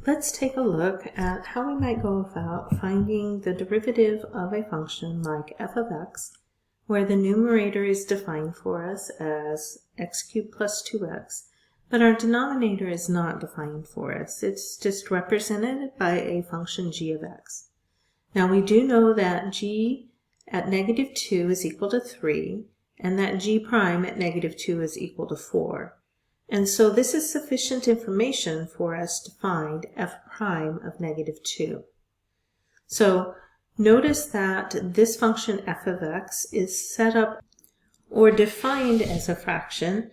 Let's take a look at how we might go about finding the derivative of a function like f of x, where the numerator is defined for us as x cubed plus 2x, but our denominator is not defined for us. It's just represented by a function g of x. Now we do know that g at negative 2 is equal to 3, and that g prime at negative 2 is equal to 4. And so this is sufficient information for us to find f prime of negative 2. So notice that this function f of x is set up or defined as a fraction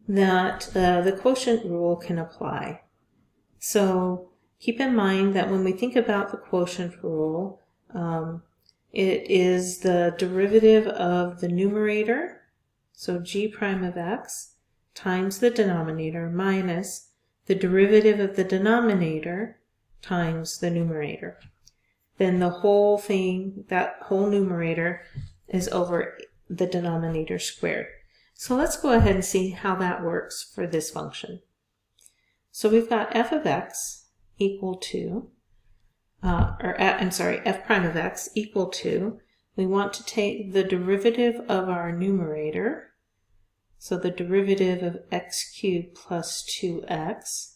that the quotient rule can apply. So keep in mind that when we think about the quotient rule, it is the derivative of the numerator, so g prime of x, times the denominator minus the derivative of the denominator times the numerator. Then the whole thing, that whole numerator, is over the denominator squared. So let's go ahead and see how that works for this function. So we've got f of x equal to, f prime of x equal to, we want to take the derivative of our numerator, so the derivative of x cubed plus 2x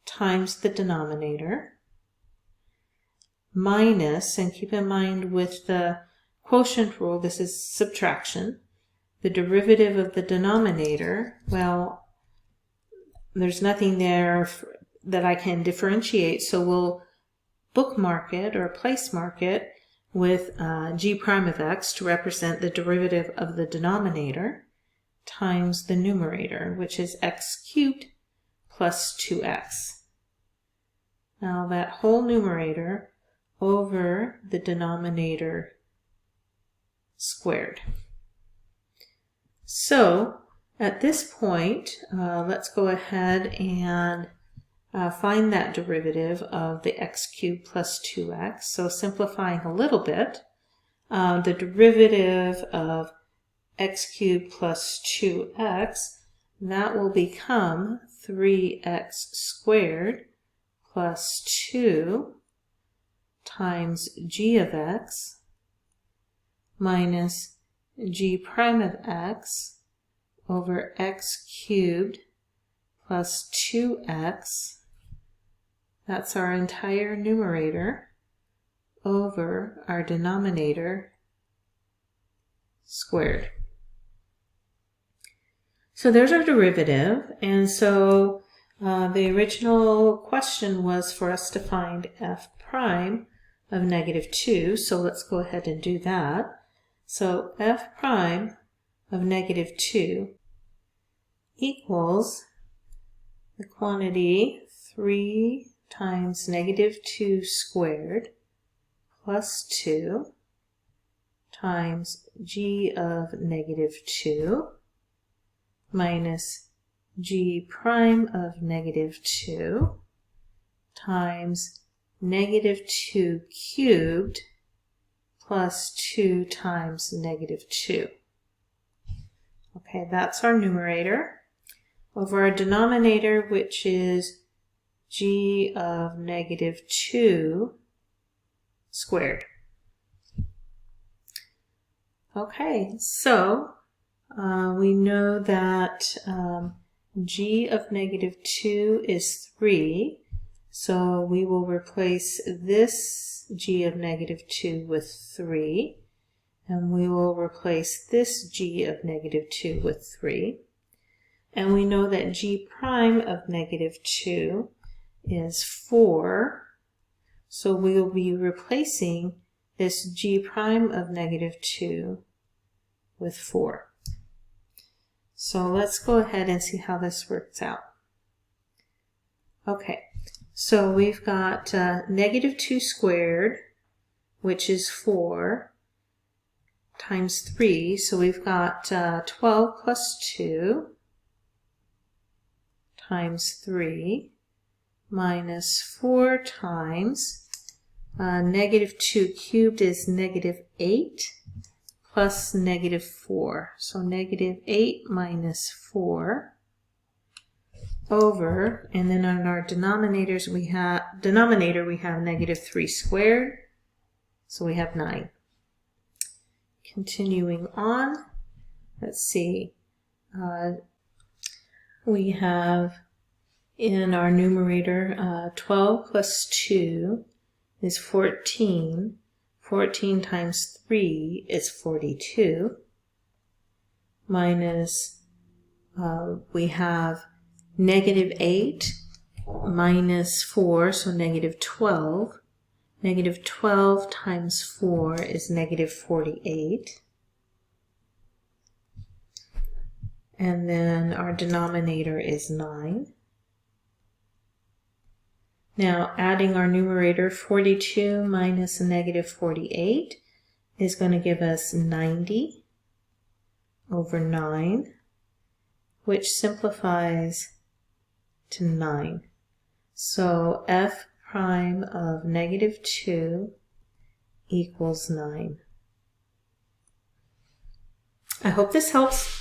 times the denominator, minus, and keep in mind with the quotient rule, this is subtraction, the derivative of the denominator, well, there's nothing there that I can differentiate, so we'll bookmark it or place mark it with g prime of x to represent the derivative of the denominator times the numerator, which is x cubed plus 2x. Now that whole numerator over the denominator squared. So at this point, let's go ahead and find that derivative of the x cubed plus 2x. So simplifying a little bit, the derivative of x cubed plus 2x, that will become 3x squared plus 2 times g of x minus g prime of x over x cubed plus 2x, that's our entire numerator, over our denominator squared. So there's our derivative, and so the original question was for us to find f prime of negative 2, so let's go ahead and do that. So f prime of negative 2 equals the quantity 3 times negative 2 squared plus 2 times g of negative 2 minus g prime of negative 2 times negative 2 cubed plus 2 times negative 2. Okay, that's our numerator over our denominator, which is g of negative 2 squared. Okay, so we know that g of negative 2 is 3, so we will replace this g of negative 2 with 3, and we will replace this g of negative 2 with 3. And we know that g prime of negative 2 is 4, so we will be replacing this g prime of negative 2 with 4. So let's go ahead and see how this works out. Okay, so we've got negative 2 squared, which is 4, times 3. So we've got 12 plus 2 times 3 minus 4 times negative 2 cubed is negative 8 plus negative 4. So negative 8 minus 4 over, and then on our denominator we have negative 3 squared, so we have 9. Continuing on, let's see, we have in our numerator 12 plus 2 is 14. 14 times 3 is 42, minus we have negative 8 minus 4, so negative 12. Negative 12 times 4 is negative 48. And then our denominator is 9. Now, adding our numerator, 42 minus a negative 48 is going to give us 90 over 9, which simplifies to 9. So f prime of negative 2 equals 9. I hope this helps.